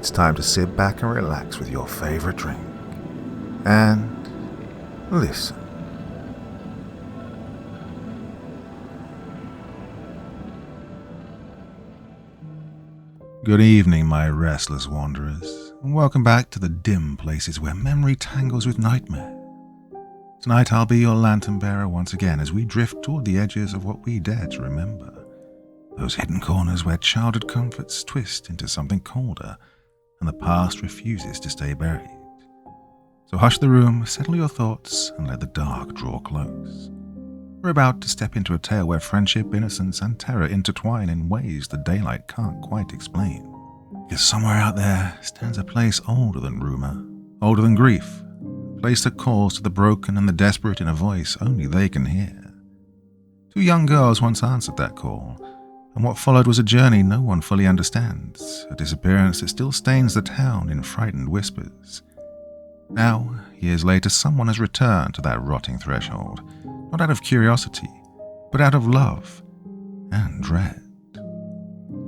it's time to sit back and relax with your favorite drink. And listen. Good evening, my restless wanderers, and welcome back to the dim places where memory tangles with nightmare. Tonight I'll be your lantern bearer once again as we drift toward the edges of what we dare to remember. Those hidden corners where childhood comforts twist into something colder and the past refuses to stay buried. So hush the room, settle your thoughts, and let the dark draw close. We're about to step into a tale where friendship, innocence, and terror intertwine in ways the daylight can't quite explain. Because somewhere out there stands a place older than rumor, older than grief, a place that calls to the broken and the desperate in a voice only they can hear. Two young girls once answered that call, and what followed was a journey no one fully understands, a disappearance that still stains the town in frightened whispers. Now, years later, someone has returned to that rotting threshold, not out of curiosity, but out of love and dread.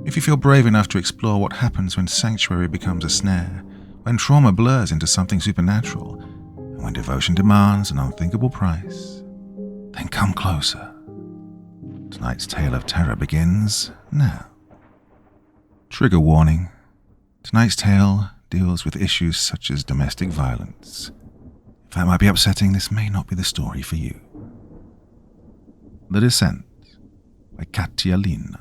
If you feel brave enough to explore what happens when sanctuary becomes a snare, when trauma blurs into something supernatural, and when devotion demands an unthinkable price, then come closer. Tonight's tale of terror begins now. Trigger warning. Tonight's tale deals with issues such as domestic violence. If that might be upsetting, this may not be the story for you. The Descent by Katyalina.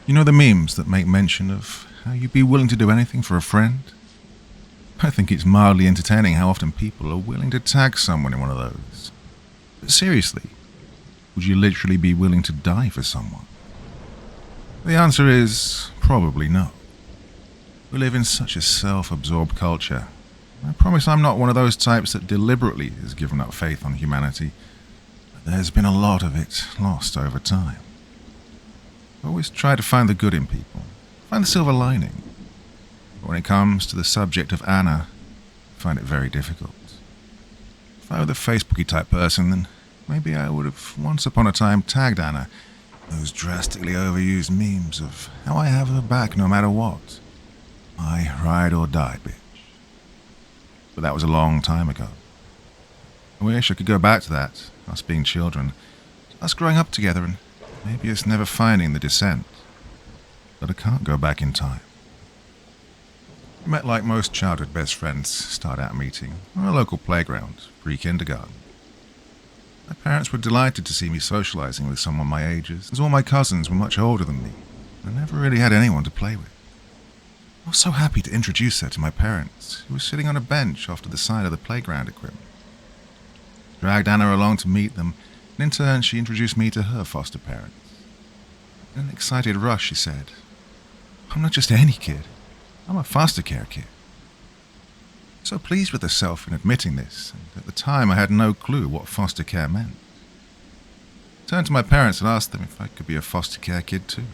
You know the memes that make mention of how you'd be willing to do anything for a friend? I think it's mildly entertaining how often people are willing to tag someone in one of those. But seriously, would you literally be willing to die for someone? The answer is probably no. We live in such a self-absorbed culture. I promise I'm not one of those types that deliberately has given up faith on humanity, but there's been a lot of it lost over time. I always try to find the good in people, find the silver lining. But when it comes to the subject of Anna, I find it very difficult. If I were the Facebooky type person, then maybe I would have once upon a time tagged Anna, those drastically overused memes of how I have her back no matter what. My ride or die bitch. But that was a long time ago. I wish I could go back to that, us being children, us growing up together, and maybe us never finding the descent. But I can't go back in time. We met like most childhood best friends start out meeting on a local playground, pre-kindergarten. My parents were delighted to see me socializing with someone my age, as all my cousins were much older than me, and I never really had anyone to play with. I was so happy to introduce her to my parents, who were sitting on a bench off to the side of the playground equipment. Dragged Anna along to meet them, and in turn she introduced me to her foster parents. In an excited rush, she said, "I'm not just any kid, I'm a foster care kid." So pleased with herself in admitting this, and at the time I had no clue what foster care meant. I turned to my parents and asked them if I could be a foster care kid too.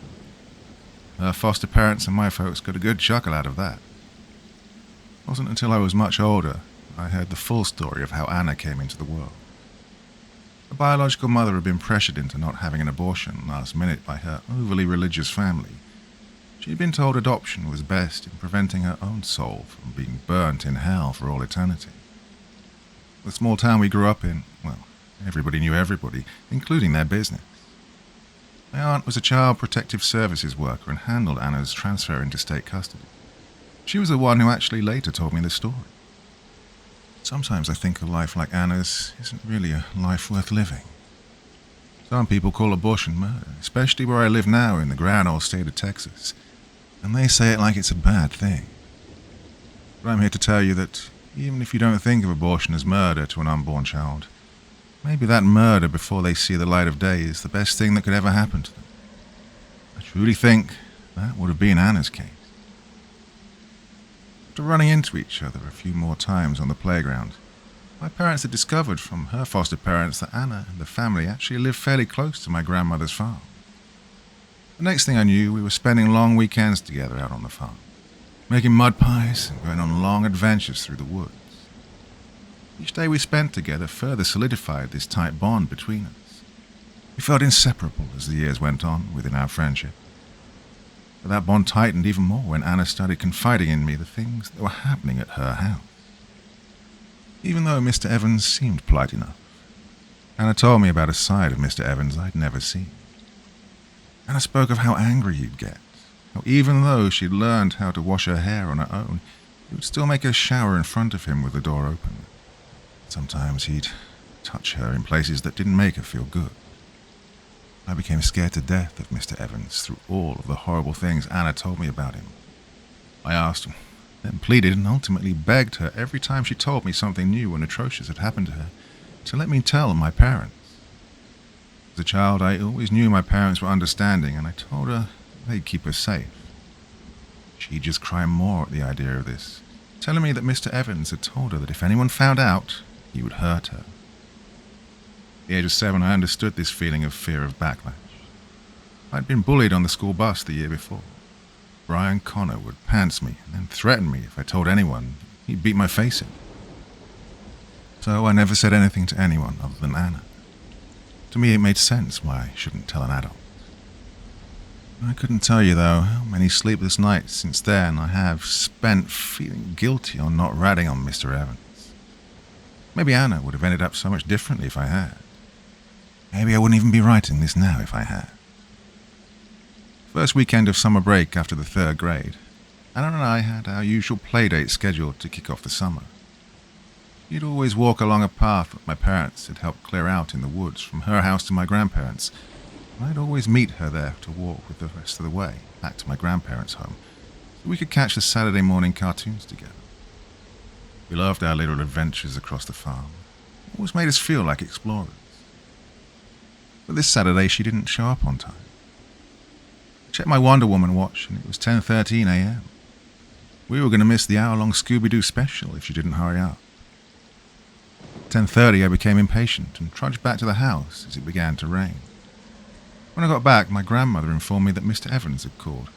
Her foster parents and my folks got a good chuckle out of that. It wasn't until I was much older I heard the full story of how Anna came into the world. Her biological mother had been pressured into not having an abortion last minute by her overly religious family. She had been told adoption was best in preventing her own soul from being burnt in hell for all eternity. The small town we grew up in, well, everybody knew everybody, including their business. My aunt was a child protective services worker and handled Anna's transfer into state custody. She was the one who actually later told me the story. Sometimes I think a life like Anna's isn't really a life worth living. Some people call abortion murder, especially where I live now in the grand old state of Texas, and they say it like it's a bad thing. But I'm here to tell you that even if you don't think of abortion as murder to an unborn child, maybe that murder before they see the light of day is the best thing that could ever happen to them. I truly think that would have been Anna's case. After running into each other a few more times on the playground, my parents had discovered from her foster parents that Anna and the family actually lived fairly close to my grandmother's farm. The next thing I knew, we were spending long weekends together out on the farm, making mud pies and going on long adventures through the woods. Each day we spent together further solidified this tight bond between us. We felt inseparable as the years went on within our friendship. But that bond tightened even more when Anna started confiding in me the things that were happening at her house. Even though Mr. Evans seemed polite enough, Anna told me about a side of Mr. Evans I'd never seen. Anna spoke of how angry he'd get, how even though she'd learned how to wash her hair on her own, he would still make her shower in front of him with the door open. Sometimes he'd touch her in places that didn't make her feel good. I became scared to death of Mr. Evans through all of the horrible things Anna told me about him. I asked, then pleaded and ultimately begged her every time she told me something new and atrocious had happened to her, to let me tell my parents. As a child, I always knew my parents were understanding, and I told her they'd keep her safe. She'd just cry more at the idea of this, telling me that Mr. Evans had told her that if anyone found out, he would hurt her. At the age of 7, I understood this feeling of fear of backlash. I'd been bullied on the school bus the year before. Brian Connor would pants me and then threaten me if I told anyone. He'd beat my face in. So I never said anything to anyone other than Anna. To me, it made sense why I shouldn't tell an adult. I couldn't tell you, though, how many sleepless nights since then I have spent feeling guilty on not ratting on Mr. Evans. Maybe Anna would have ended up so much differently if I had. Maybe I wouldn't even be writing this now if I had. First weekend of summer break after the 3rd grade, Anna and I had our usual playdate scheduled to kick off the summer. She'd always walk along a path that my parents had helped clear out in the woods from her house to my grandparents', and I'd always meet her there to walk with the rest of the way back to my grandparents' home, so we could catch the Saturday morning cartoons together. We loved our little adventures across the farm. It always made us feel like explorers. But this Saturday she didn't show up on time. I checked my Wonder Woman watch and it was 10:13 a.m. We were going to miss the hour-long Scooby-Doo special if she didn't hurry up. At 10:30 I became impatient and trudged back to the house as it began to rain. When I got back, my grandmother informed me that Mr. Evans had called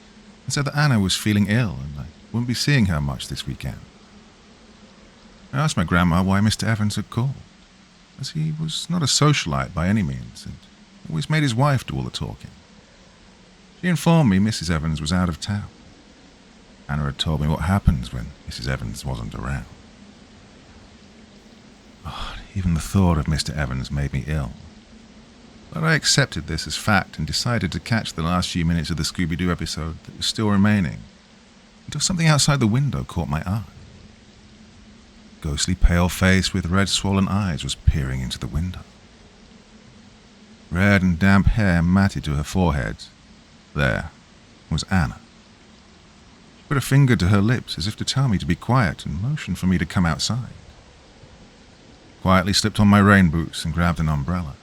and said that Anna was feeling ill and I wouldn't be seeing her much this weekend. I asked my grandma why Mr. Evans had called, as he was not a socialite by any means and always made his wife do all the talking. She informed me Mrs. Evans was out of town. Anna had told me what happens when Mrs. Evans wasn't around. Even the thought of Mr. Evans made me ill. But I accepted this as fact and decided to catch the last few minutes of the Scooby-Doo episode that was still remaining, until something outside the window caught my eye. A ghostly pale face with red swollen eyes was peering into the window. Red and damp hair matted to her forehead. There was Anna. She put a finger to her lips as if to tell me to be quiet and motioned for me to come outside. Quietly slipped on my rain boots and grabbed an umbrella.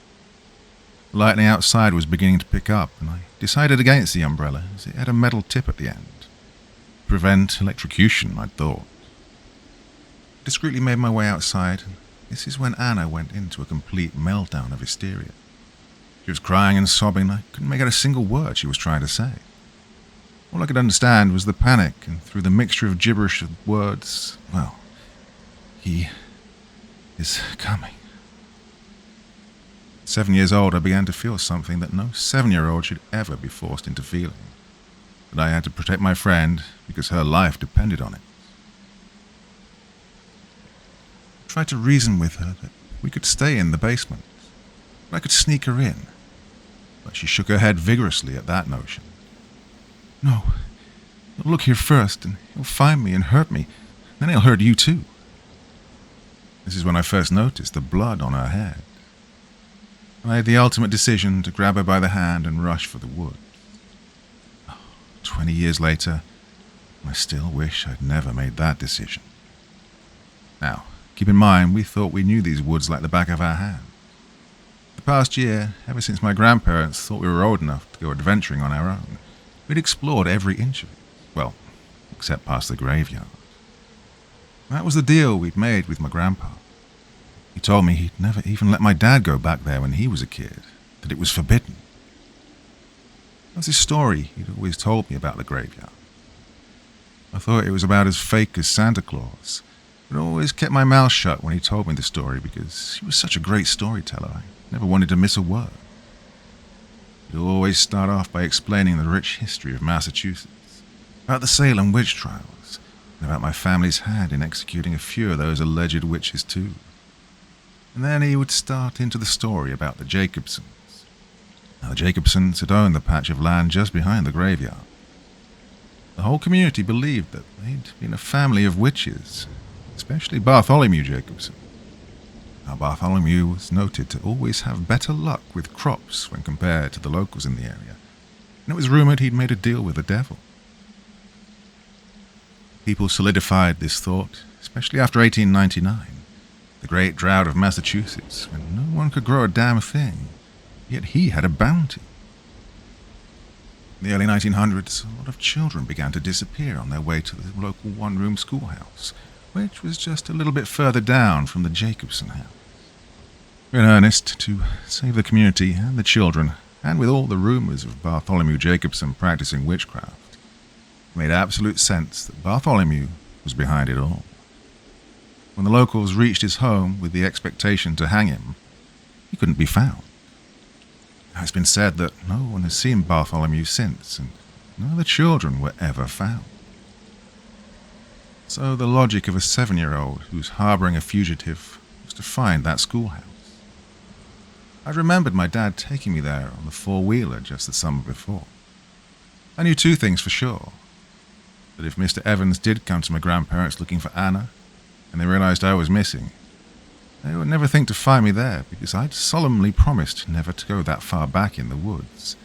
The lightning outside was beginning to pick up, and I decided against the umbrella as it had a metal tip at the end. Prevent electrocution, I'd thought. I discreetly made my way outside, and this is when Anna went into a complete meltdown of hysteria. She was crying and sobbing, and I couldn't make out a single word she was trying to say. All I could understand was the panic, and through the mixture of gibberish of words, well, he is coming. At 7 years old, I began to feel something that no 7-year-old should ever be forced into feeling. That I had to protect my friend because her life depended on it. I tried to reason with her that we could stay in the basement, that I could sneak her in, but she shook her head vigorously at that notion. No, he'll look here first, and he'll find me and hurt me, then he'll hurt you too. This is when I first noticed the blood on her head. I made the ultimate decision to grab her by the hand and rush for the woods. 20 years later, I still wish I'd never made that decision. Now, keep in mind, we thought we knew these woods like the back of our hand. The past year, ever since my grandparents thought we were old enough to go adventuring on our own, we'd explored every inch of it. Well, except past the graveyard. That was the deal we'd made with my grandpa. He told me he'd never even let my dad go back there when he was a kid, that it was forbidden. That was this story he'd always told me about the graveyard. I thought it was about as fake as Santa Claus, but I always kept my mouth shut when he told me the story because he was such a great storyteller. I never wanted to miss a word. He'd always start off by explaining the rich history of Massachusetts. about the Salem witch trials, and about my family's hand in executing a few of those alleged witches too. And then he would start into the story about the Jacobsons. Now, the Jacobsons had owned the patch of land just behind the graveyard. The whole community believed that they'd been a family of witches, especially Bartholomew Jacobson. Now, Bartholomew was noted to always have better luck with crops when compared to the locals in the area, and it was rumored he'd made a deal with the devil. People solidified this thought, especially after 1899, the great drought of Massachusetts, when no one could grow a damn thing, yet he had a bounty. In the early 1900s, a lot of children began to disappear on their way to the local one-room schoolhouse, which was just a little bit further down from the Jacobson house. In earnest, to save the community and the children, and with all the rumors of Bartholomew Jacobson practicing witchcraft, it made absolute sense that Bartholomew was behind it all. When the locals reached his home with the expectation to hang him, he couldn't be found. It's been said that no one has seen Bartholomew since, and none of the children were ever found. So the logic of a 7-year-old who's harboring a fugitive was to find that schoolhouse. I remembered my dad taking me there on the 4-wheeler just the summer before. I knew 2 things for sure. That if Mr. Evans did come to my grandparents looking for Anna, and they realized I was missing, they would never think to find me there because I'd solemnly promised never to go that far back in the woods.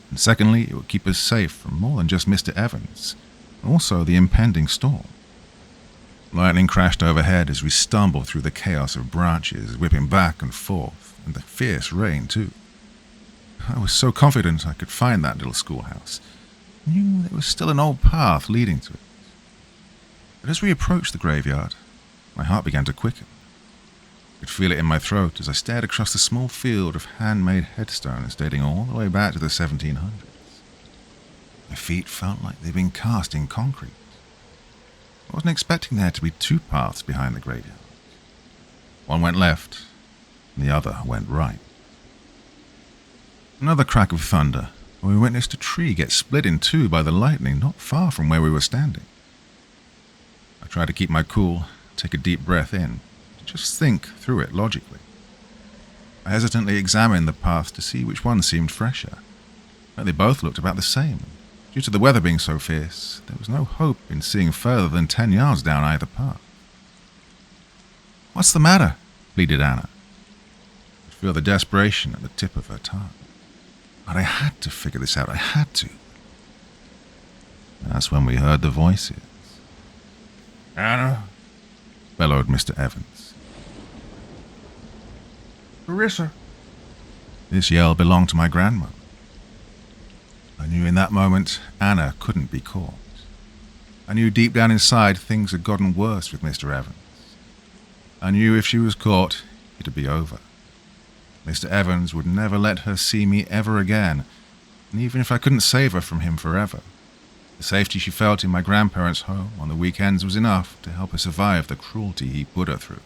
And secondly, it would keep us safe from more than just Mr. Evans, and also the impending storm. Lightning crashed overhead as we stumbled through the chaos of branches whipping back and forth, and the fierce rain too. I was so confident I could find that little schoolhouse. I knew there was still an old path leading to it. But as we approached the graveyard, my heart began to quicken. I could feel it in my throat as I stared across the small field of handmade headstones dating all the way back to the 1700s. My feet felt like they'd been cast in concrete. I wasn't expecting there to be 2 paths behind the graveyard. One went left, and the other went right. Another crack of thunder, and we witnessed a tree get split in 2 by the lightning not far from where we were standing. I tried to keep my cool, take a deep breath in, just think through it logically. I hesitantly examined the path to see which one seemed fresher. But they both looked about the same. Due to the weather being so fierce, there was no hope in seeing further than 10 yards down either path. "What's the matter?" pleaded Anna. I could feel the desperation at the tip of her tongue. But I had to figure this out, I had to. And that's when we heard the voices. "Anna," bellowed Mr. Evans. "Carissa." This yell belonged to my grandmother. I knew in that moment Anna couldn't be caught. I knew deep down inside things had gotten worse with Mr. Evans. I knew if she was caught, it'd be over. Mr. Evans would never let her see me ever again, and even if I couldn't save her from him forever, the safety she felt in my grandparents' home on the weekends was enough to help her survive the cruelty he put her through.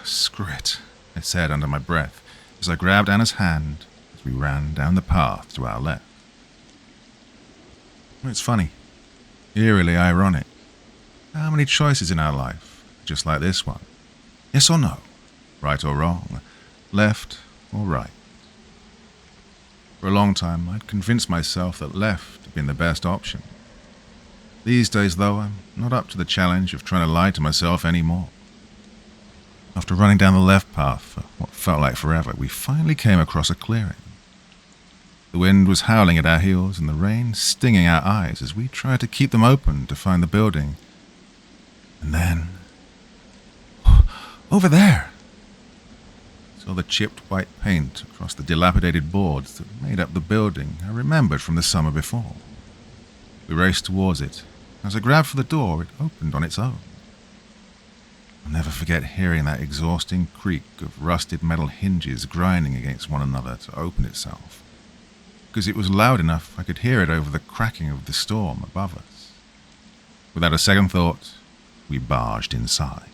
"Screw it," I said under my breath as I grabbed Anna's hand as we ran down the path to our left. It's funny, eerily ironic. How many choices in our life, just like this one? Yes or no? Right or wrong? Left or right? For a long time, I'd convinced myself that left had been the best option. These days, though, I'm not up to the challenge of trying to lie to myself anymore. After running down the left path for what felt like forever, we finally came across a clearing. The wind was howling at our heels and the rain stinging our eyes as we tried to keep them open to find the building. And then... over there! I saw the chipped white paint across the dilapidated boards that made up the building I remembered from the summer before. We raced towards it. As I grabbed for the door, it opened on its own. I'll never forget hearing that exhausting creak of rusted metal hinges grinding against one another to open itself, because it was loud enough I could hear it over the cracking of the storm above us. Without a second thought, we barged inside.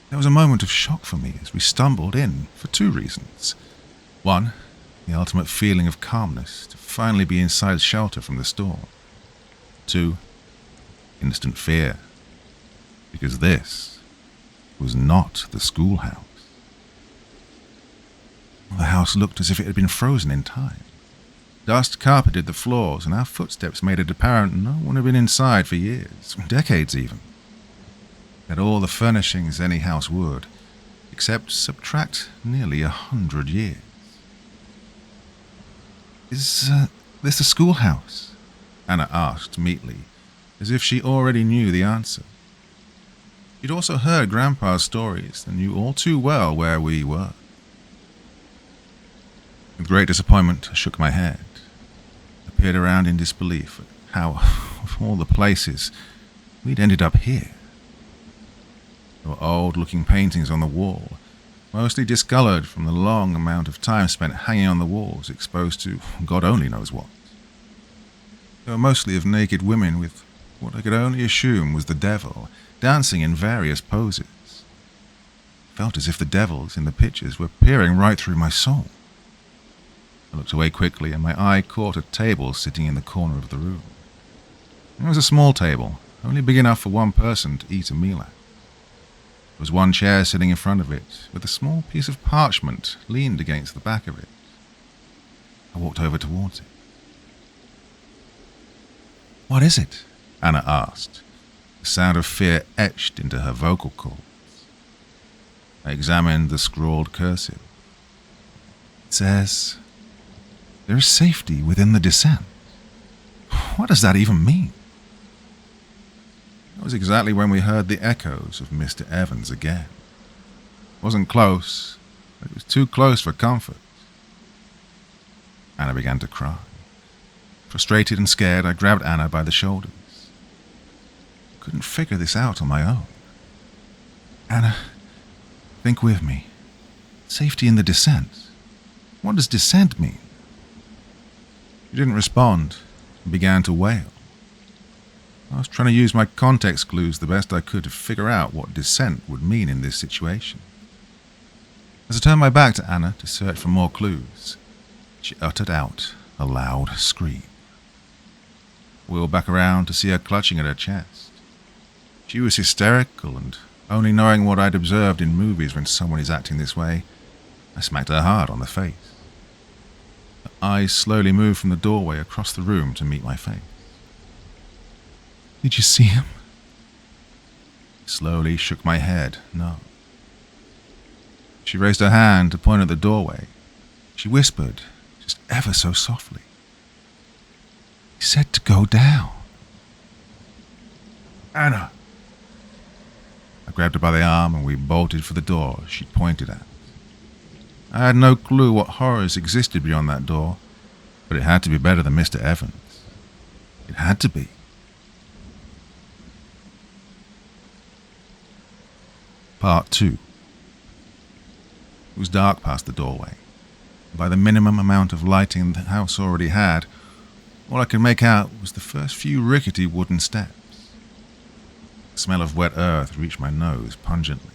There was a moment of shock for me as we stumbled in for 2 reasons. One, the ultimate feeling of calmness to finally be inside shelter from the storm. 2, instant fear, because this was not the schoolhouse. The house looked as if it had been frozen in time. Dust carpeted the floors, and our footsteps made it apparent no one had been inside for years, decades even. It had all the furnishings any house would, except subtract nearly 100 years. Is this a schoolhouse? Anna asked meekly, as if she already knew the answer. She'd also heard Grandpa's stories and knew all too well where we were. With great disappointment, I shook my head. I peered around in disbelief at how, of all the places, we'd ended up here. There were old-looking paintings on the wall, mostly discolored from the long amount of time spent hanging on the walls, exposed to God only knows what. They were mostly of naked women with what I could only assume was the devil, dancing in various poses. It felt as if the devils in the pictures were peering right through my soul. I looked away quickly, and my eye caught a table sitting in the corner of the room. It was a small table, only big enough for one person to eat a meal at. There was one chair sitting in front of it, with a small piece of parchment leaned against the back of it. I walked over towards it. "What is it?" Anna asked, the sound of fear etched into her vocal cords. I examined the scrawled cursive. It says, "There is safety within the descent." What does that even mean? That was exactly when we heard the echoes of Mr. Evans again. It wasn't close, but it was too close for comfort. Anna began to cry. Frustrated and scared, I grabbed Anna by the shoulders. I couldn't figure this out on my own. "Anna, think with me. Safety in the descent. What does descent mean?" She didn't respond and began to wail. I was trying to use my context clues the best I could to figure out what descent would mean in this situation. As I turned my back to Anna to search for more clues, she uttered out a loud scream. I wheeled back around to see her clutching at her chest. She was hysterical, and only knowing what I'd observed in movies when someone is acting this way, I smacked her hard on the face. Her eyes slowly moved from the doorway across the room to meet my face. "Did you see him?" I slowly shook my head, no. She raised her hand to point at the doorway. She whispered, just ever so softly, "He said to go down." "Anna!" I grabbed her by the arm and we bolted for the door she'd pointed at. I had no clue what horrors existed beyond that door, but it had to be better than Mr. Evans. It had to be. Part 2. It was dark past the doorway. By the minimum amount of lighting the house already had, all I could make out was the first few rickety wooden steps. The smell of wet earth reached my nose pungently.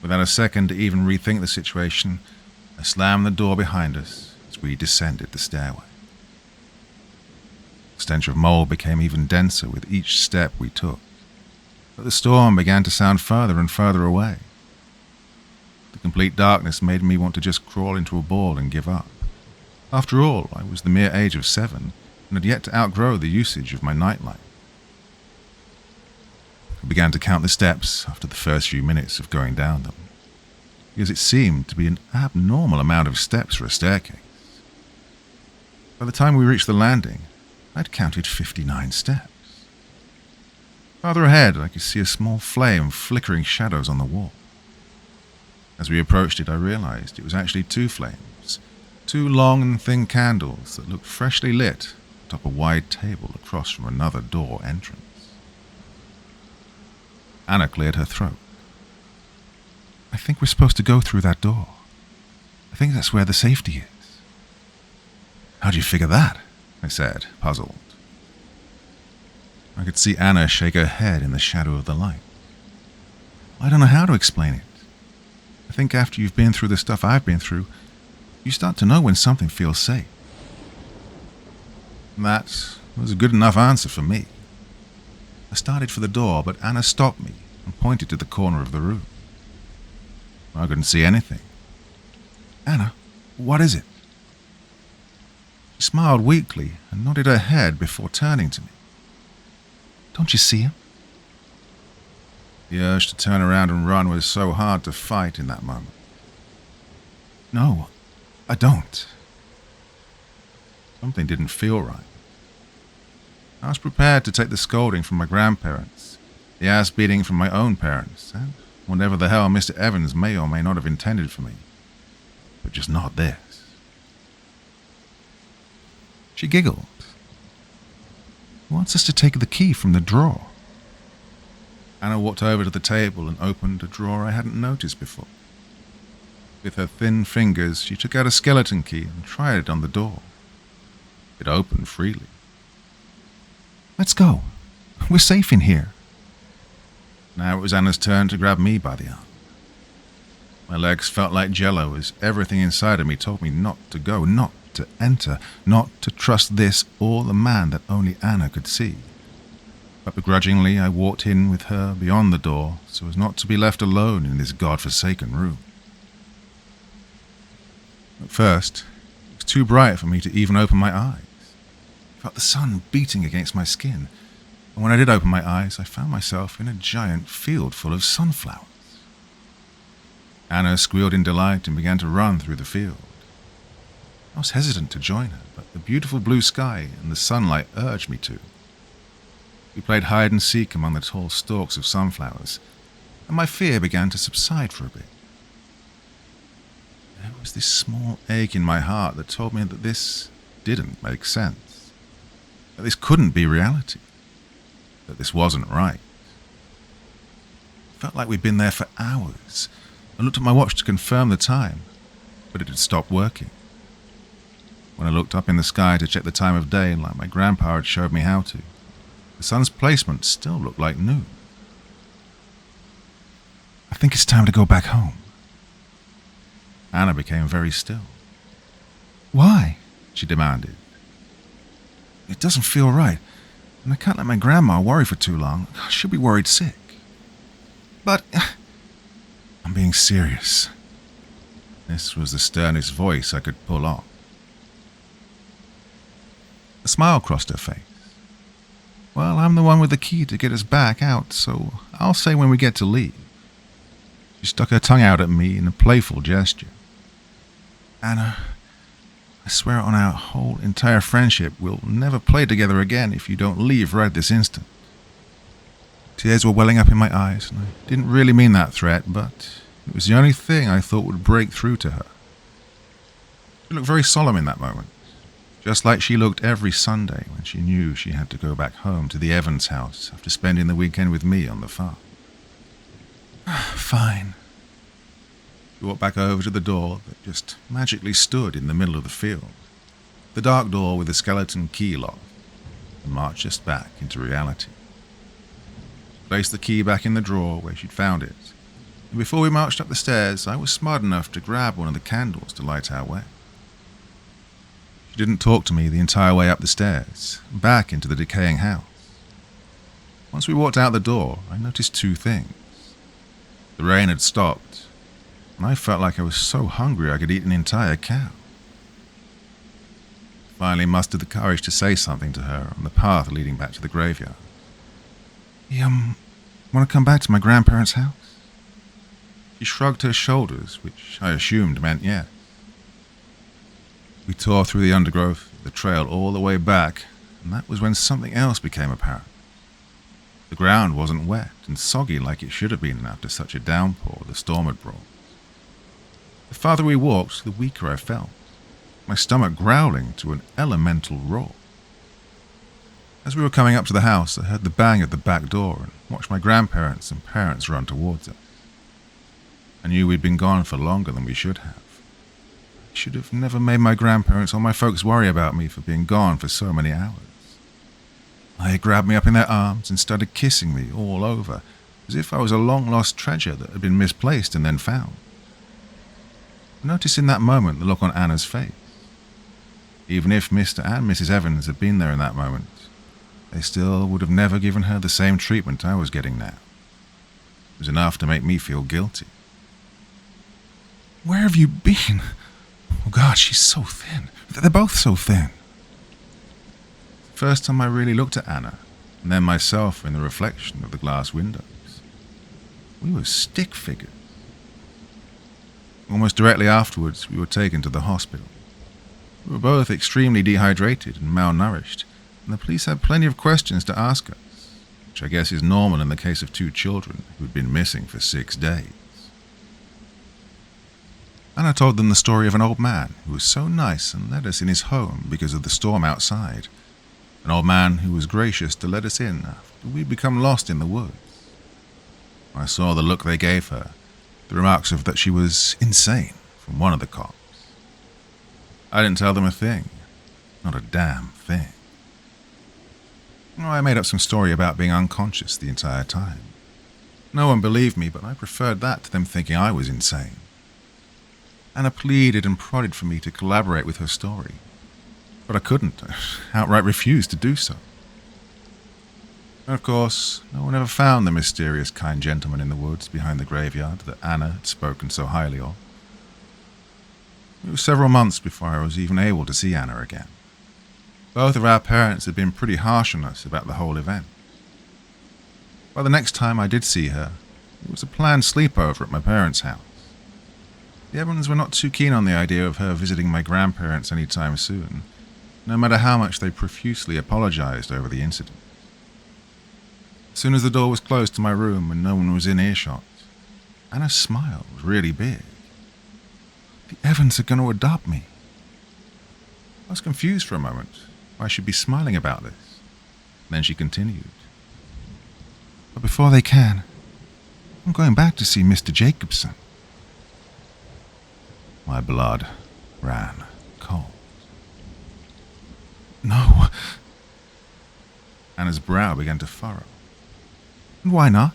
Without a second to even rethink the situation, I slammed the door behind us as we descended the stairway. The stench of mold became even denser with each step we took, but the storm began to sound further and further away. The complete darkness made me want to just crawl into a ball and give up. After all, I was the mere age of 7 and had yet to outgrow the usage of my nightlight. I began to count the steps after the first few minutes of going down them, because it seemed to be an abnormal amount of steps for a staircase. By the time we reached the landing, I'd counted 59 steps. Farther ahead, I could see a small flame flickering shadows on the wall. As we approached it, I realized it was actually 2 flames, 2 long and thin candles that looked freshly lit atop a wide table across from another door entrance. Anna cleared her throat. "I think we're supposed to go through that door. I think that's where the safety is." "How'd you figure that?" I said, puzzled. I could see Anna shake her head in the shadow of the light. "I don't know how to explain it. I think after you've been through the stuff I've been through, You start to know when something feels safe. And that was a good enough answer for me. I started for the door, but Anna stopped me and pointed to the corner of the room. I couldn't see anything. Anna, what is it? She smiled weakly and nodded her head before turning to me. Don't you see him? The urge to turn around and run was so hard to fight in that moment. No, I don't. Something didn't feel right. I was prepared to take the scolding from my grandparents, the ass beating from my own parents, and whatever the hell Mr. Evans may or may not have intended for me. But just not this. She giggled. He wants us to take the key from the drawer. Anna walked over to the table and opened a drawer I hadn't noticed before. With her thin fingers, she took out a skeleton key and tried it on the door. It opened freely. Let's go. We're safe in here. Now it was Anna's turn to grab me by the arm. My legs felt like jello as everything inside of me told me not to go, not to enter, not to trust this or the man that only Anna could see. But begrudgingly I walked in with her beyond the door so as not to be left alone in this godforsaken room. At first, it was too bright for me to even open my eyes. I felt the sun beating against my skin, and when I did open my eyes, I found myself in a giant field full of sunflowers. Anna squealed in delight and began to run through the field. I was hesitant to join her, but the beautiful blue sky and the sunlight urged me to. We played hide and seek among the tall stalks of sunflowers, and my fear began to subside for a bit. There was this small ache in my heart that told me that this didn't make sense, that this couldn't be reality, that this wasn't right. It felt like we'd been there for hours. I looked at my watch to confirm the time, but it had stopped working. When I looked up in the sky to check the time of day, like my grandpa had showed me how to, the sun's placement still looked like noon. I think it's time to go back home. Anna became very still. Why? She demanded. It doesn't feel right, and I can't let my grandma worry for too long. She'll be worried sick. But I'm being serious. This was the sternest voice I could pull off. A smile crossed her face. Well, I'm the one with the key to get us back out, so I'll say when we get to leave. She stuck her tongue out at me in a playful gesture. Anna, I swear on our whole entire friendship we'll never play together again if you don't leave right this instant. Tears were welling up in my eyes, and I didn't really mean that threat, but it was the only thing I thought would break through to her. She looked very solemn in that moment, just like she looked every Sunday when she knew she had to go back home to the Evans house after spending the weekend with me on the farm. Fine. She walked back over to the door that just magically stood in the middle of the field, the dark door with the skeleton key lock, and marched us back into reality. She placed the key back in the drawer where she'd found it, and before we marched up the stairs, I was smart enough to grab one of the candles to light our way. She didn't talk to me the entire way up the stairs, back into the decaying house. Once we walked out the door, I noticed two things. The rain had stopped, and I felt like I was so hungry I could eat an entire cow. I finally mustered the courage to say something to her on the path leading back to the graveyard. You, want to come back to my grandparents' house? She shrugged her shoulders, which I assumed meant yes. We tore through the undergrowth, the trail all the way back, and that was when something else became apparent. The ground wasn't wet and soggy like it should have been after such a downpour the storm had brought. The farther we walked, the weaker I felt, my stomach growling to an elemental roar. As we were coming up to the house, I heard the bang of the back door and watched my grandparents and parents run towards us. I knew we'd been gone for longer than we should have. I should have never made my grandparents or my folks worry about me for being gone for so many hours. They grabbed me up in their arms and started kissing me all over, as if I was a long-lost treasure that had been misplaced and then found. I noticed in that moment the look on Anna's face. Even if Mr. and Mrs. Evans had been there in that moment, they still would have never given her the same treatment I was getting now. It was enough to make me feel guilty. "Where have you been? Oh God, she's so thin. They're both so thin." First time I really looked at Anna, and then myself in the reflection of the glass windows. We were stick figures. Almost directly afterwards, we were taken to the hospital. We were both extremely dehydrated and malnourished, and the police had plenty of questions to ask us, which I guess is normal in the case of two children who had been missing for 6 days. Anna told them the story of an old man who was so nice and let us in his home because of the storm outside. An old man who was gracious to let us in after we'd become lost in the woods. I saw the look they gave her, the remarks of that she was insane from one of the cops. I didn't tell them a thing. Not a damn thing. I made up some story about being unconscious the entire time. No one believed me, but I preferred that to them thinking I was insane. Anna pleaded and prodded for me to collaborate with her story, but I couldn't. I outright refused to do so. And of course, no one ever found the mysterious kind gentleman in the woods behind the graveyard that Anna had spoken so highly of. It was several months before I was even able to see Anna again. Both of our parents had been pretty harsh on us about the whole event. By the next time I did see her, it was a planned sleepover at my parents' house. The Evans were not too keen on the idea of her visiting my grandparents any time soon, no matter how much they profusely apologized over the incident. As soon as the door was closed to my room and no one was in earshot, Anna's smile was really big. The Evans are going to adopt me. I was confused for a moment why she'd be smiling about this. Then she continued. But before they can, I'm going back to see Mr. Jacobson. My blood ran cold. No. Anna's brow began to furrow. And why not?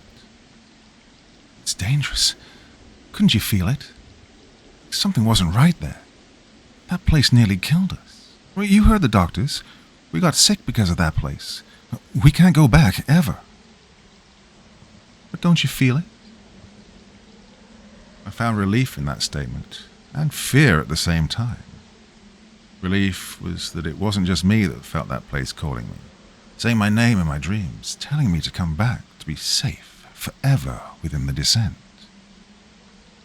It's dangerous. Couldn't you feel it? Something wasn't right there. That place nearly killed us. Well, you heard the doctors. We got sick because of that place. We can't go back, ever. But don't you feel it? I found relief in that statement, and fear at the same time. Relief was that it wasn't just me that felt that place calling me, saying my name in my dreams, telling me to come back, to be safe, forever within the descent.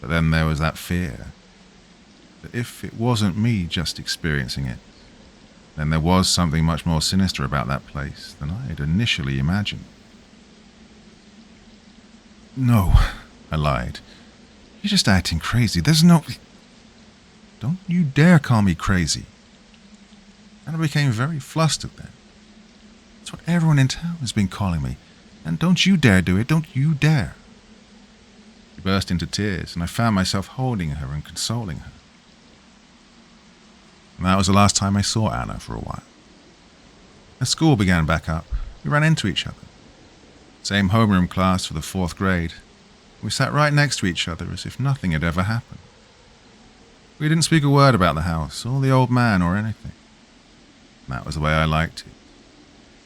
But then there was that fear, that if it wasn't me just experiencing it, then there was something much more sinister about that place than I had initially imagined. No, I lied. You're just acting crazy. There's no... Don't you dare call me crazy. And I became very flustered then. That's what everyone in town has been calling me. And don't you dare do it. Don't you dare. She burst into tears, and I found myself holding her and consoling her. And that was the last time I saw Anna for a while. As school began back up, we ran into each other. Same homeroom class for the 4th grade. We sat right next to each other as if nothing had ever happened. We didn't speak a word about the house, or the old man, or anything. And that was the way I liked it.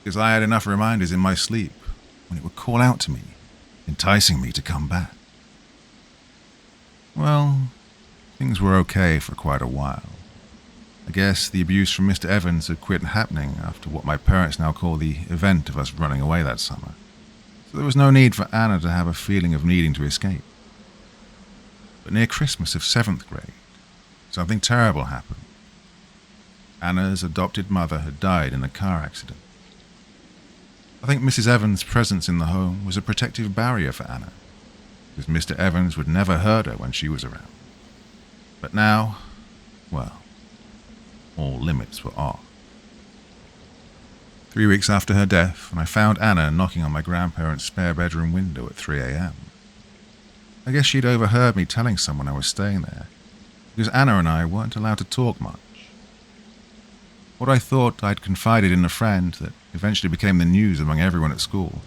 Because I had enough reminders in my sleep when it would call out to me, enticing me to come back. Well, things were okay for quite a while. I guess the abuse from Mr. Evans had quit happening after what my parents now call the event of us running away that summer. So there was no need for Anna to have a feeling of needing to escape. But near Christmas of 7th grade, something terrible happened. Anna's adopted mother had died in a car accident. I think Mrs. Evans' presence in the home was a protective barrier for Anna, because Mr. Evans would never hurt her when she was around. But now, well, all limits were off. 3 weeks after her death, I found Anna knocking on my grandparents' spare bedroom window at 3 a.m. I guess she'd overheard me telling someone I was staying there, because Anna and I weren't allowed to talk much. What I thought I'd confided in a friend that eventually became the news among everyone at school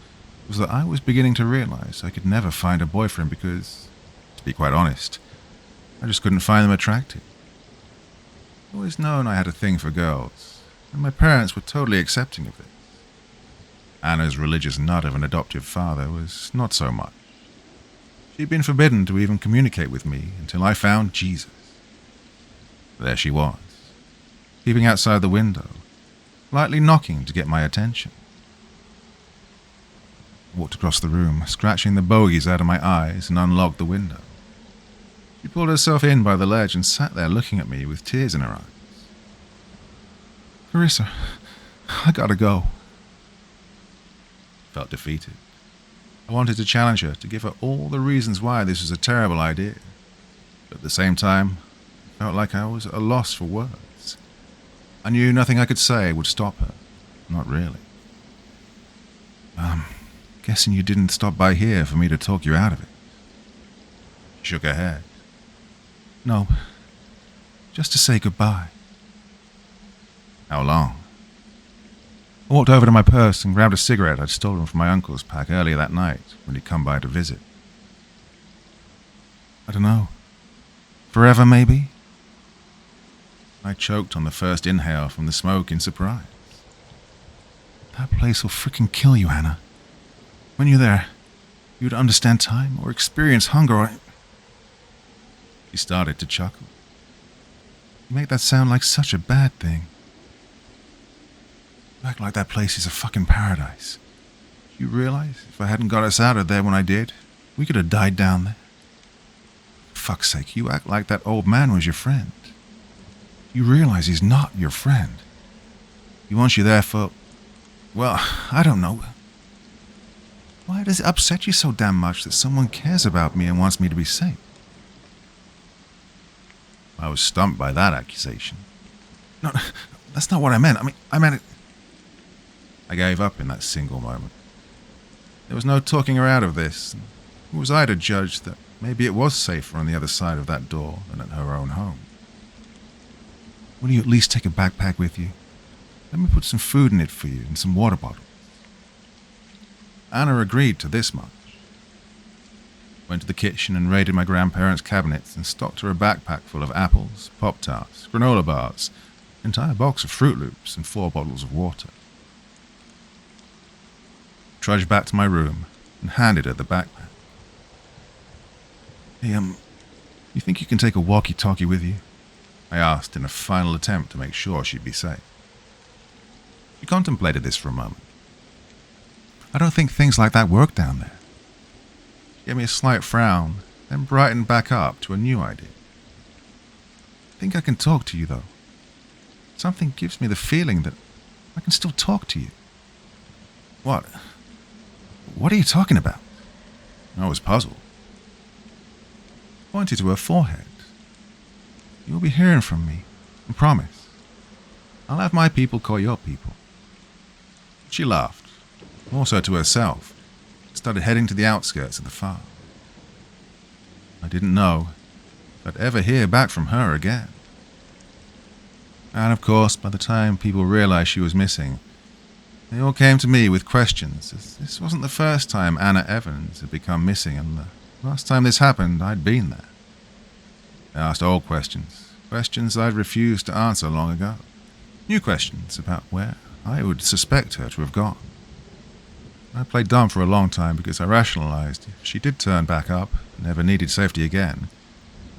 was that I was beginning to realize I could never find a boyfriend because, to be quite honest, I just couldn't find them attractive. I'd always known I had a thing for girls, and my parents were totally accepting of it. Anna's religious nut of an adoptive father was not so much. She'd been forbidden to even communicate with me until I found Jesus. There she was, peeping outside the window, lightly knocking to get my attention. I walked across the room, scratching the bogies out of my eyes, and unlocked the window. She pulled herself in by the ledge and sat there looking at me with tears in her eyes. "Carissa, I gotta go." I felt defeated. I wanted to challenge her, to give her all the reasons why this was a terrible idea. But at the same time, I felt like I was at a loss for words. I knew nothing I could say would stop her. Not really. Guessing you didn't stop by here for me to talk you out of it." She shook her head. "No, just to say goodbye." "How long?" I walked over to my purse and grabbed a cigarette I'd stolen from my uncle's pack earlier that night when he'd come by to visit. "I don't know. Forever, maybe?" I choked on the first inhale from the smoke in surprise. "That place will freaking kill you, Anna. When you're there, you would understand time or experience hunger or..." She started to chuckle. "You make that sound like such a bad thing. You act like that place is a fucking paradise. Do you realize if I hadn't got us out of there when I did, we could have died down there? For fuck's sake, you act like that old man was your friend. You realize he's not your friend. He wants you there for... well, I don't know. Why does it upset you so damn much that someone cares about me and wants me to be safe?" I was stumped by that accusation. "No, that's not what I meant. I meant it..." I gave up in that single moment. There was no talking her out of this. Who was I to judge that maybe it was safer on the other side of that door than at her own home? "Will you at least take a backpack with you? Let me put some food in it for you and some water bottles." Anna agreed to this much. Went to the kitchen and raided my grandparents' cabinets and stocked her a backpack full of apples, Pop-Tarts, granola bars, an entire box of Fruit Loops, and 4 bottles of water. Trudged back to my room and handed her the backpack. "Hey, you think you can take a walkie-talkie with you?" I asked in a final attempt to make sure she'd be safe. She contemplated this for a moment. "I don't think things like that work down there." She gave me a slight frown, then brightened back up to a new idea. "I think I can talk to you, though. Something gives me the feeling that I can still talk to you." "What? What are you talking about?" I was puzzled. Pointed to her forehead. "You'll be hearing from me, I promise. I'll have my people call your people." She laughed, more so to herself, and started heading to the outskirts of the farm. I didn't know if I'd ever hear back from her again. And of course, by the time people realized she was missing, they all came to me with questions, as this wasn't the first time Anna Evans had become missing, and the last time this happened, I'd been there. They asked old questions, questions I'd refused to answer long ago. New questions about where I would suspect her to have gone. I played dumb for a long time because I rationalized if she did turn back up and never needed safety again,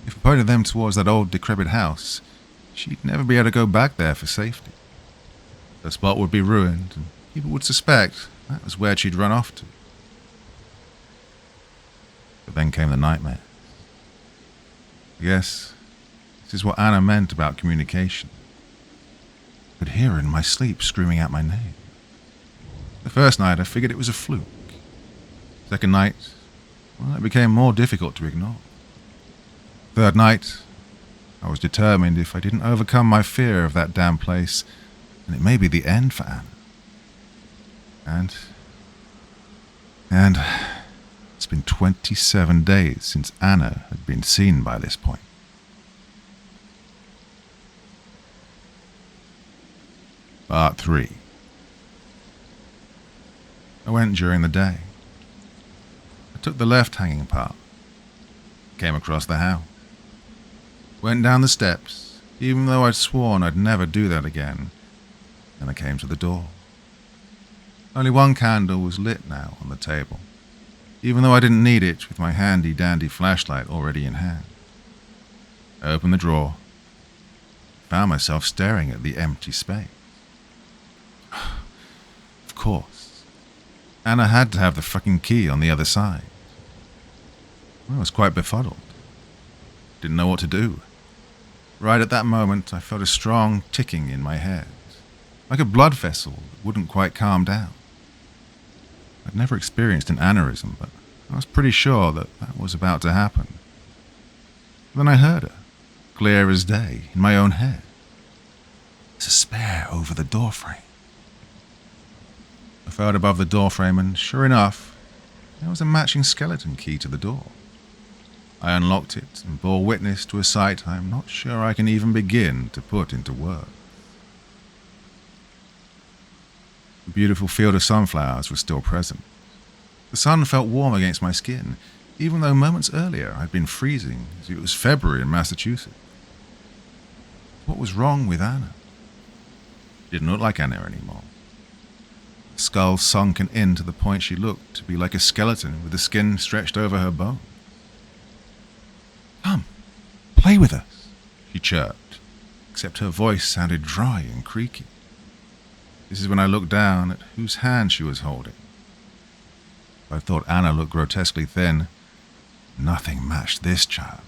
if I pointed them towards that old decrepit house, she'd never be able to go back there for safety. The spot would be ruined, and people would suspect that was where she'd run off to. But then came the nightmare. I guess this is what Anna meant about communication. I could hear her in my sleep screaming out my name. The first night I figured it was a fluke. Second night, well, it became more difficult to ignore. Third night, I was determined if I didn't overcome my fear of that damn place, then it may be the end for Anna. And it's been 27 days since Anna had been seen by this point. Part 3. I went during the day. I took the left hanging path. Came across the house. Went down the steps, even though I'd sworn I'd never do that again, and I came to the door. Only one candle was lit now on the table, even though I didn't need it with my handy-dandy flashlight already in hand. I opened the drawer, found myself staring at the empty space. Of course, Anna had to have the fucking key on the other side. I was quite befuddled. Didn't know what to do. Right at that moment, I felt a strong ticking in my head, like a blood vessel that wouldn't quite calm down. I'd never experienced an aneurysm, but I was pretty sure that was about to happen. Then I heard her, clear as day, in my own head. There's a spare over the doorframe. I felt above the doorframe, and sure enough, there was a matching skeleton key to the door. I unlocked it and bore witness to a sight I'm not sure I can even begin to put into words. The beautiful field of sunflowers was still present. The sun felt warm against my skin, even though moments earlier I'd been freezing as it was February in Massachusetts. What was wrong with Anna? Didn't look like Anna anymore. The skull sunken in to the point she looked to be like a skeleton with the skin stretched over her bone. Come, play with us, she chirped, except her voice sounded dry and creaky. This is when I looked down at whose hand she was holding. I thought Anna looked grotesquely thin. Nothing matched this child.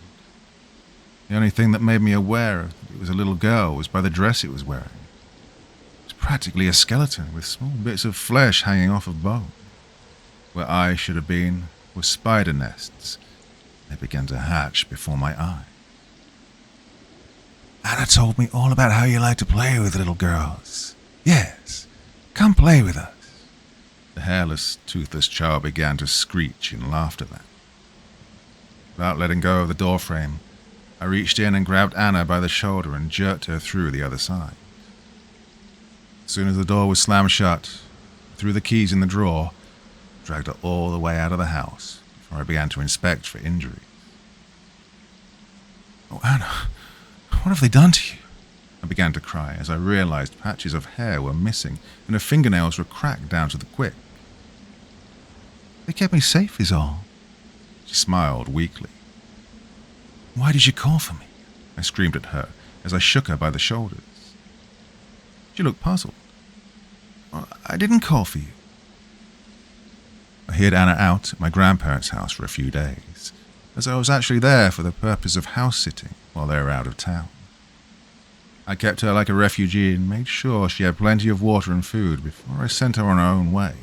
The only thing that made me aware that it was a little girl was by the dress it was wearing. It was practically a skeleton with small bits of flesh hanging off of bone. Where eyes should have been were spider nests. They began to hatch before my eyes. Anna told me all about how you like to play with little girls. Yes, come play with us. The hairless, toothless child began to screech in laughter then. Without letting go of the doorframe, I reached in and grabbed Anna by the shoulder and jerked her through the other side. As soon as the door was slammed shut, I threw the keys in the drawer, dragged her all the way out of the house before I began to inspect for injuries. Oh, Anna, what have they done to you? I began to cry as I realized patches of hair were missing and her fingernails were cracked down to the quick. They kept me safe is all. She smiled weakly. Why did you call for me? I screamed at her as I shook her by the shoulders. She looked puzzled. I didn't call for you. I hid Anna out at my grandparents' house for a few days, as I was actually there for the purpose of house-sitting while they were out of town. I kept her like a refugee and made sure she had plenty of water and food before I sent her on her own way.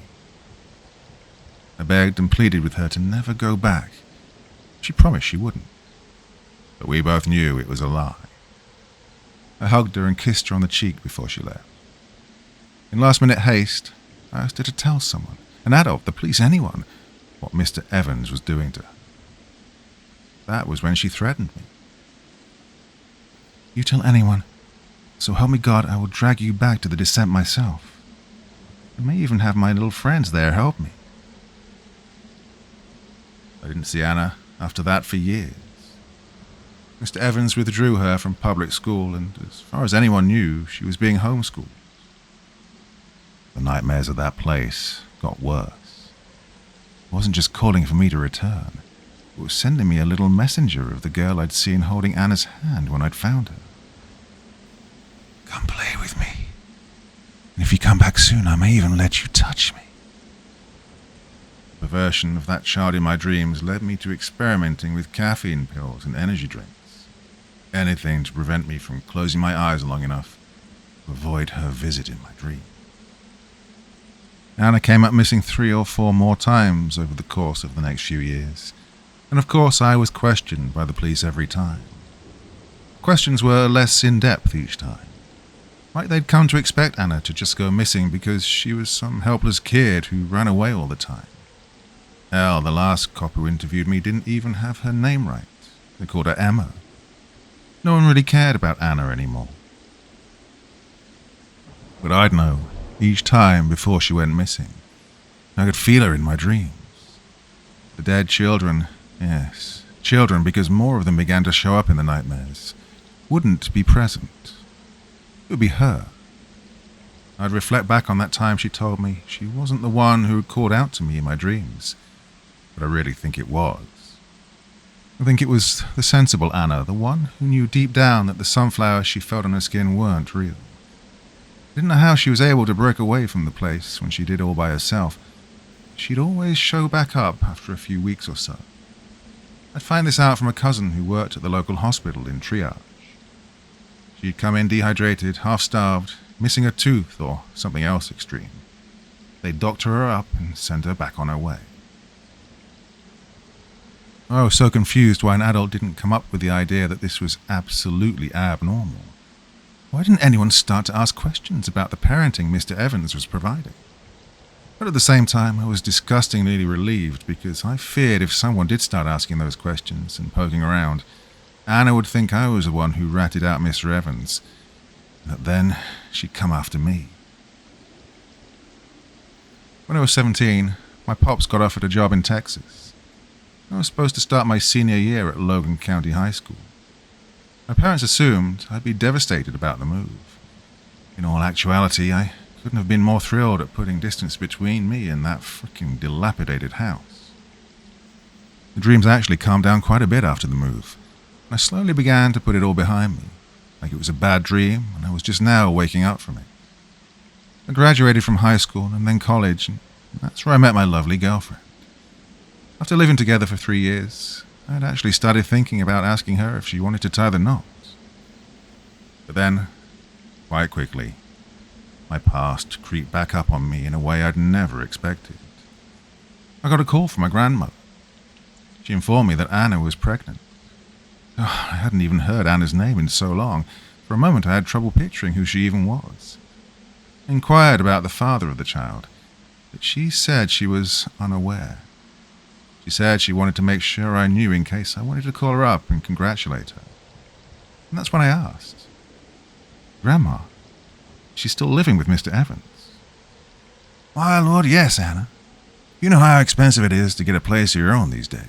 I begged and pleaded with her to never go back. She promised she wouldn't. But we both knew it was a lie. I hugged her and kissed her on the cheek before she left. In last-minute haste, I asked her to tell someone, an adult, the police, anyone, what Mr. Evans was doing to her. That was when she threatened me. You tell anyone, so help me God, I will drag you back to the descent myself. I may even have my little friends there help me. I didn't see Anna after that for years. Mr. Evans withdrew her from public school, and as far as anyone knew, she was being homeschooled. The nightmares of that place got worse. It wasn't just calling for me to return. It was sending me a little messenger of the girl I'd seen holding Anna's hand when I'd found her. Come play with me. And if you come back soon, I may even let you touch me. The perversion of that child in my dreams led me to experimenting with caffeine pills and energy drinks. Anything to prevent me from closing my eyes long enough to avoid her visit in my dream. Anna came up missing 3 or 4 more times over the course of the next few years, and of course I was questioned by the police every time. Questions were less in-depth each time. Like they'd come to expect Anna to just go missing because she was some helpless kid who ran away all the time. Hell, the last cop who interviewed me didn't even have her name right. They called her Emma. No one really cared about Anna anymore. But I'd know each time before she went missing. I could feel her in my dreams. The dead children, yes, children, because more of them began to show up in the nightmares. wouldn't be present. It would be her. I'd reflect back on that time she told me she wasn't the one who had called out to me in my dreams, but I really think it was. I think it was the sensible Anna, the one who knew deep down that the sunflowers she felt on her skin weren't real. I didn't know how she was able to break away from the place when she did all by herself. She'd always show back up after a few weeks or so. I'd find this out from a cousin who worked at the local hospital in triage. She'd come in dehydrated, half-starved, missing a tooth or something else extreme. They'd doctor her up and send her back on her way. I was so confused why an adult didn't come up with the idea that this was absolutely abnormal. Why didn't anyone start to ask questions about the parenting Mr. Evans was providing? But at the same time, I was disgustingly relieved because I feared if someone did start asking those questions and poking around, Anna would think I was the one who ratted out Mr. Evans, and that then she'd come after me. When I was 17, my pops got offered a job in Texas. I was supposed to start my senior year at Logan County High School. My parents assumed I'd be devastated about the move. In all actuality, I couldn't have been more thrilled at putting distance between me and that frickin' dilapidated house. The dreams actually calmed down quite a bit after the move, and I slowly began to put it all behind me, like it was a bad dream and I was just now waking up from it. I graduated from high school and then college, and that's where I met my lovely girlfriend. After living together for 3 years, I had actually started thinking about asking her if she wanted to tie the knots. But then, quite quickly, my past creeped back up on me in a way I'd never expected. I got a call from my grandmother. She informed me that Anna was pregnant. I hadn't even heard Anna's name in so long. For a moment I had trouble picturing who she even was. I inquired about the father of the child, but she said she was unaware. She said she wanted to make sure I knew in case I wanted to call her up and congratulate her. And that's when I asked, "Grandma, she's still living with Mr. Evans?" "Why, Lord, yes, Anna. You know how expensive it is to get a place of your own these days."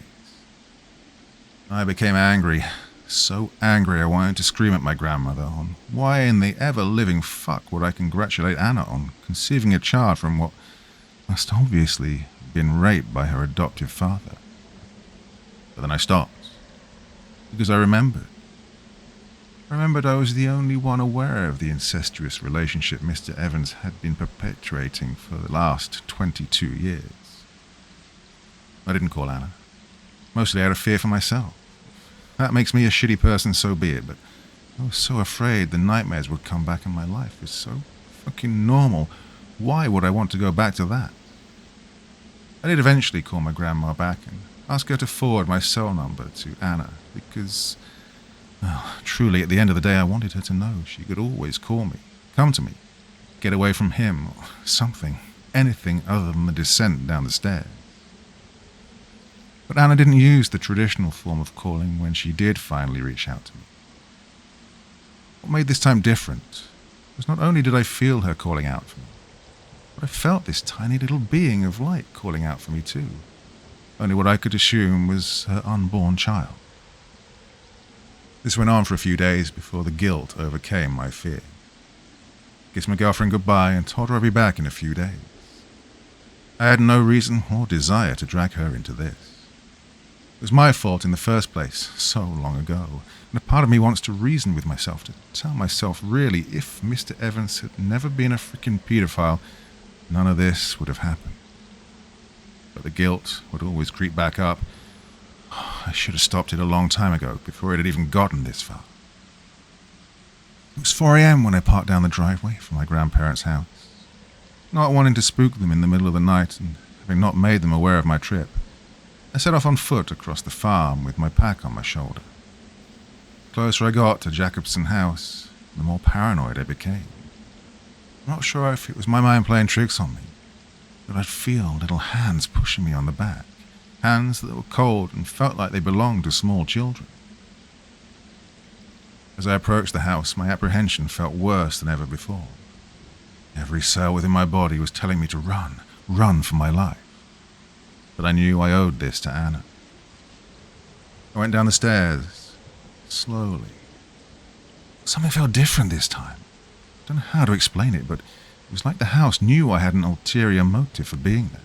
I became angry, so angry I wanted to scream at my grandmother on why in the ever-living fuck would I congratulate Anna on conceiving a child from what must obviously have been raped by her adoptive father. But then I stopped, because I remembered. I remembered I was the only one aware of the incestuous relationship Mr. Evans had been perpetuating for the last 22 years. I didn't call Anna, mostly out of fear for myself. That makes me a shitty person, so be it, but I was so afraid the nightmares would come back in my life. It's so fucking normal. Why would I want to go back to that? I did eventually call my grandma back and ask her to forward my cell number to Anna, because, well, truly at the end of the day I wanted her to know she could always call me, come to me, get away from him, or something, anything other than the descent down the stairs. But Anna didn't use the traditional form of calling when she did finally reach out to me. What made this time different was not only did I feel her calling out for me, but I felt this tiny little being of light calling out for me too, only what I could assume was her unborn child. This went on for a few days before the guilt overcame my fear. I kissed my girlfriend goodbye and told her I'd be back in a few days. I had no reason or desire to drag her into this. It was my fault in the first place, so long ago, and a part of me wants to reason with myself, to tell myself really if Mr. Evans had never been a freaking pedophile, none of this would have happened. But the guilt would always creep back up. I should have stopped it a long time ago, before it had even gotten this far. It was 4 a.m. when I parked down the driveway from my grandparents' house. Not wanting to spook them in the middle of the night, and having not made them aware of my trip, I set off on foot across the farm with my pack on my shoulder. The closer I got to Jacobson House, the more paranoid I became. I'm not sure if it was my mind playing tricks on me, but I'd feel little hands pushing me on the back, hands that were cold and felt like they belonged to small children. As I approached the house, my apprehension felt worse than ever before. Every cell within my body was telling me to run for my life. But I knew I owed this to Anna. I went down the stairs, slowly, Something felt different this time. I don't know how to explain it, but it was like the house knew I had an ulterior motive for being there.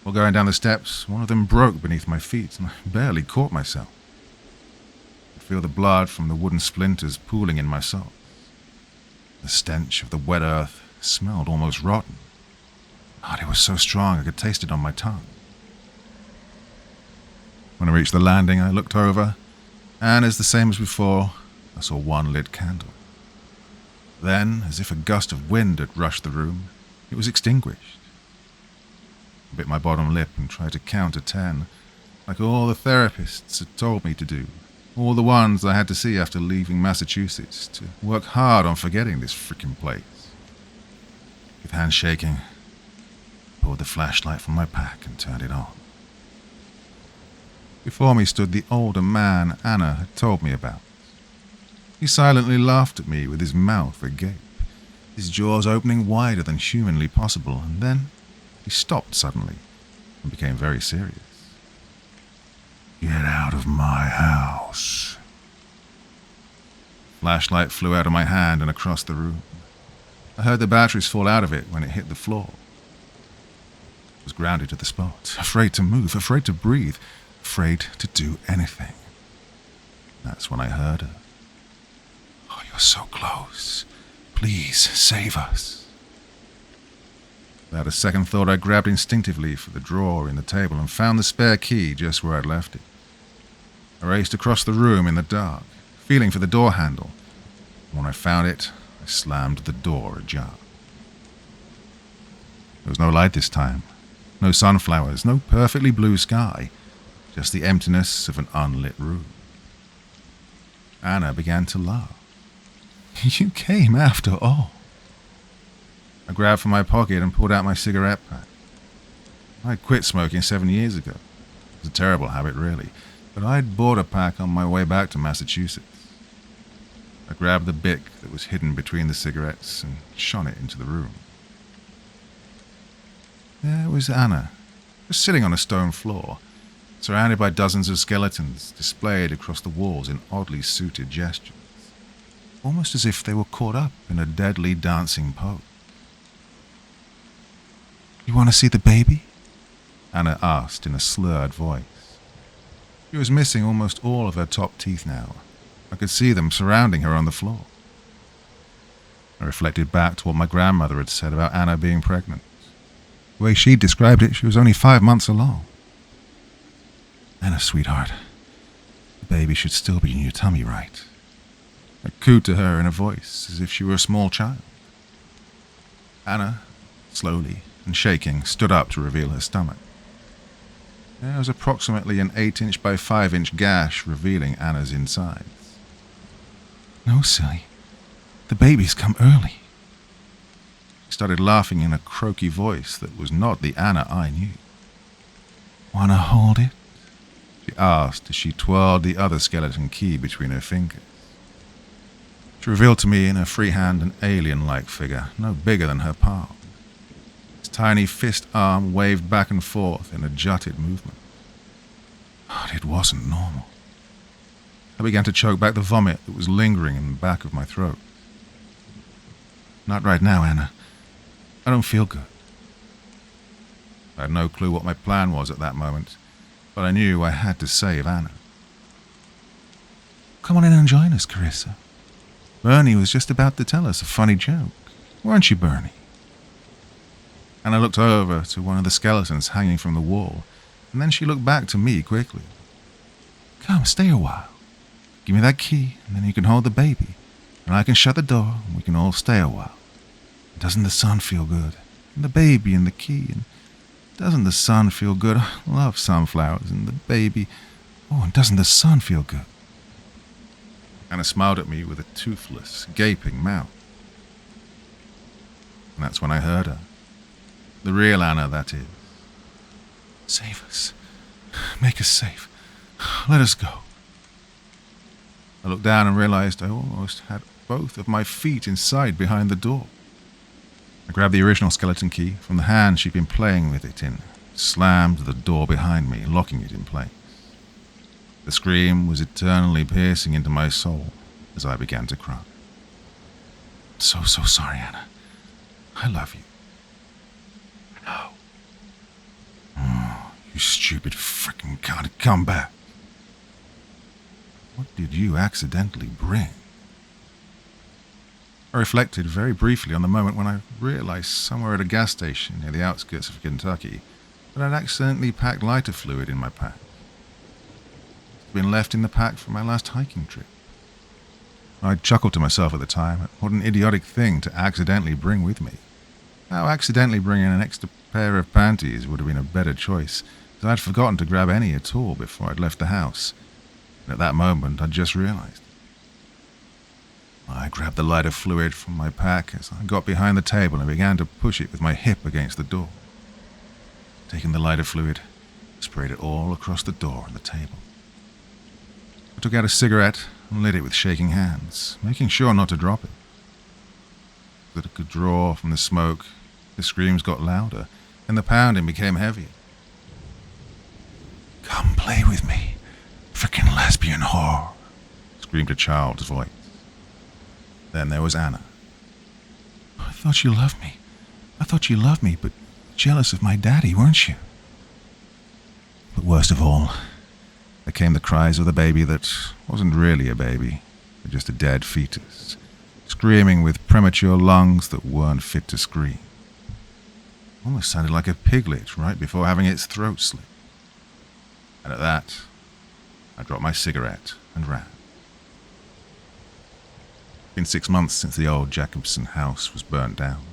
While going down the steps, one of them broke beneath my feet, and I barely caught myself. I could feel the blood from the wooden splinters pooling in my socks. The stench of the wet earth smelled almost rotten. God, it was so strong I could taste it on my tongue. When I reached the landing, I looked over, and as the same as before, I saw one lit candle. Then, as if a gust of wind had rushed the room, it was extinguished. I bit my bottom lip and tried to count to 10, like all the therapists had told me to do, all the ones I had to see after leaving Massachusetts, to work hard on forgetting this frickin' place. With hands shaking, I pulled the flashlight from my pack and turned it on. Before me stood the older man Anna had told me about. He silently laughed at me with his mouth agape, his jaws opening wider than humanly possible, and then he stopped suddenly and became very serious. "Get out of my house." Flashlight flew out of my hand and across the room. I heard the batteries fall out of it when it hit the floor. I was grounded to the spot, afraid to move, afraid to breathe, afraid to do anything. That's when I heard her. "Oh, you're so close. Please, save us." Without a second thought, I grabbed instinctively for the drawer in the table and found the spare key just where I'd left it. I raced across the room in the dark, feeling for the door handle. When I found it, I slammed the door ajar. There was no light this time, no sunflowers, no perfectly blue sky, just the emptiness of an unlit room. Anna began to laugh. "You came after all." I grabbed from my pocket and pulled out my cigarette pack. I'd quit smoking 7 years ago. It was a terrible habit, really, but I'd bought a pack on my way back to Massachusetts. I grabbed the Bic that was hidden between the cigarettes and shone it into the room. There was Anna, just sitting on a stone floor, surrounded by dozens of skeletons displayed across the walls in oddly suited gestures, almost as if they were caught up in a deadly dancing pose. "You want to see the baby?" Anna asked in a slurred voice. She was missing almost all of her top teeth now. I could see them surrounding her on the floor. I reflected back to what my grandmother had said about Anna being pregnant. The way she described it, she was only 5 months along. "Anna, sweetheart, the baby should still be in your tummy, right?" I cooed to her in a voice as if she were a small child. Anna, slowly and shaking, stood up to reveal her stomach. There was approximately an 8-inch by 5-inch gash revealing Anna's insides. "No, silly. The baby's come early." She started laughing in a croaky voice that was not the Anna I knew. "Wanna hold it?" she asked as she twirled the other skeleton key between her fingers. She revealed to me in her free hand an alien-like figure, no bigger than her palm. Its tiny fist arm waved back and forth in a jutted movement. God, it wasn't normal. I began to choke back the vomit that was lingering in the back of my throat. "Not right now, Anna. I don't feel good." I had no clue what my plan was at that moment, but I knew I had to save Anna. "Come on in and join us, Carissa. Bernie was just about to tell us a funny joke. Weren't you, Bernie?" Anna looked over to one of the skeletons hanging from the wall, and then she looked back to me quickly. "Come, stay a while. Give me that key, and then you can hold the baby, and I can shut the door, and we can all stay a while. Doesn't the sun feel good? And the baby and the key, and doesn't the sun feel good? I love sunflowers and the baby. Oh, and doesn't the sun feel good?" Anna smiled at me with a toothless, gaping mouth. And that's when I heard her. The real Anna, that is. "Save us. Make us safe. Let us go." I looked down and realized I almost had both of my feet inside behind the door. I grabbed the original skeleton key from the hand she'd been playing with it in, slammed the door behind me, locking it in place. The scream was eternally piercing into my soul, as I began to cry. So sorry, Anna. I love you. I know. Oh, you stupid frickin' cunt, come back. What did you accidentally bring? I reflected very briefly on the moment when I realized somewhere at a gas station near the outskirts of Kentucky that I'd accidentally packed lighter fluid in my pack. It had been left in the pack from my last hiking trip. I chuckled to myself at the time at what an idiotic thing to accidentally bring with me. How accidentally bringing an extra pair of panties would have been a better choice, as I'd forgotten to grab any at all before I'd left the house. And at that moment, I'd just realized. I grabbed the lighter fluid from my pack as I got behind the table and began to push it with my hip against the door. Taking the lighter fluid, I sprayed it all across the door and the table. I took out a cigarette and lit it with shaking hands, making sure not to drop it. That it could draw from the smoke, the screams got louder, and the pounding became heavier. "Come play with me, frickin' lesbian whore," screamed a child's voice. Then there was Anna. "I thought you loved me. I thought you loved me, but jealous of my daddy, weren't you?" But worst of all, there came the cries of the baby that wasn't really a baby, but just a dead fetus, screaming with premature lungs that weren't fit to scream. Almost sounded like a piglet right before having its throat slit. And at that, I dropped my cigarette and ran. It's been 6 months since the old Jacobson house was burnt down.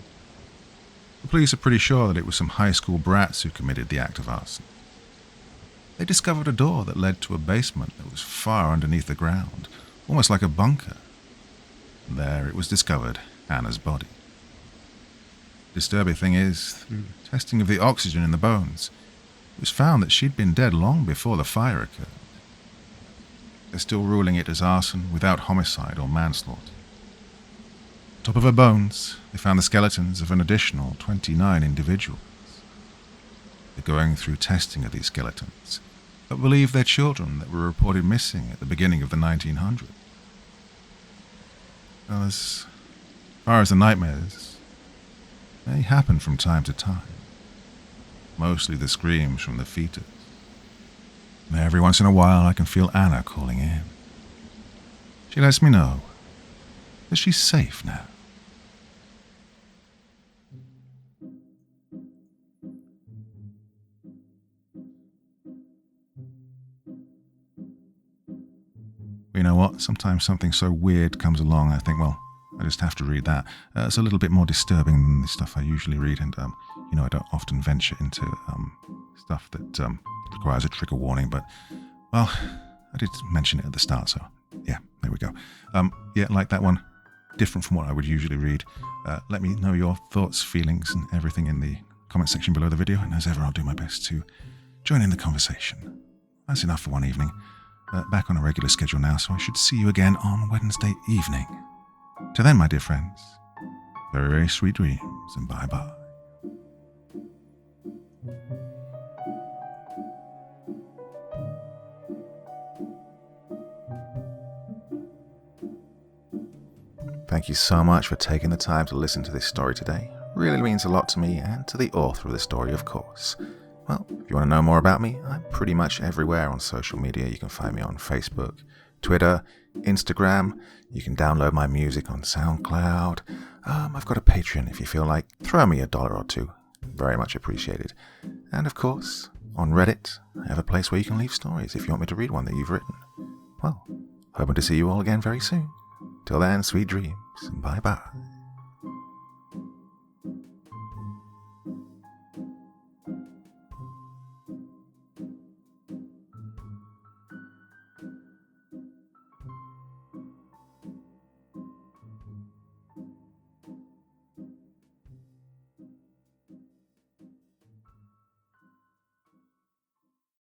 The police are pretty sure that it was some high school brats who committed the act of arson. They discovered a door that led to a basement that was far underneath the ground, almost like a bunker. And there it was discovered, Anna's body. The disturbing thing is, through testing of the oxygen in the bones, it was found that she'd been dead long before the fire occurred. They're still ruling it as arson without homicide or manslaughter. On top of her bones, they found the skeletons of an additional 29 individuals. They're going through testing of these skeletons, but believe they're children that were reported missing at the beginning of the 1900s. Well, as far as the nightmares, they happen from time to time. Mostly the screams from the fetus. And every once in a while I can feel Anna calling in. She lets me know that she's safe now. But you know what? Sometimes something so weird comes along, I think, well, I just have to read that. It's a little bit more disturbing than the stuff I usually read, and, I don't often venture into stuff that requires a trigger warning, but, well, I did mention it at the start, so, yeah, there we go. Yeah, like that one, different from what I would usually read. Let me know your thoughts, feelings, and everything in the comment section below the video, and as ever, I'll do my best to join in the conversation. That's enough for one evening. Back on a regular schedule now, so I should see you again on Wednesday evening. Till then, my dear friends, very, very sweet dreams, and bye-bye. Thank you so much for taking the time to listen to this story today. Really means a lot to me and to the author of the story, of course. Well, if you want to know more about me, I'm pretty much everywhere on social media. You can find me on Facebook, Twitter, Instagram. You can download my music on SoundCloud. I've got a Patreon if you feel like. Throw me $1 or $2. Very much appreciated. And of course, on Reddit, I have a place where you can leave stories if you want me to read one that you've written. Well, hoping to see you all again very soon. Till then, sweet dreams, and bye-bye.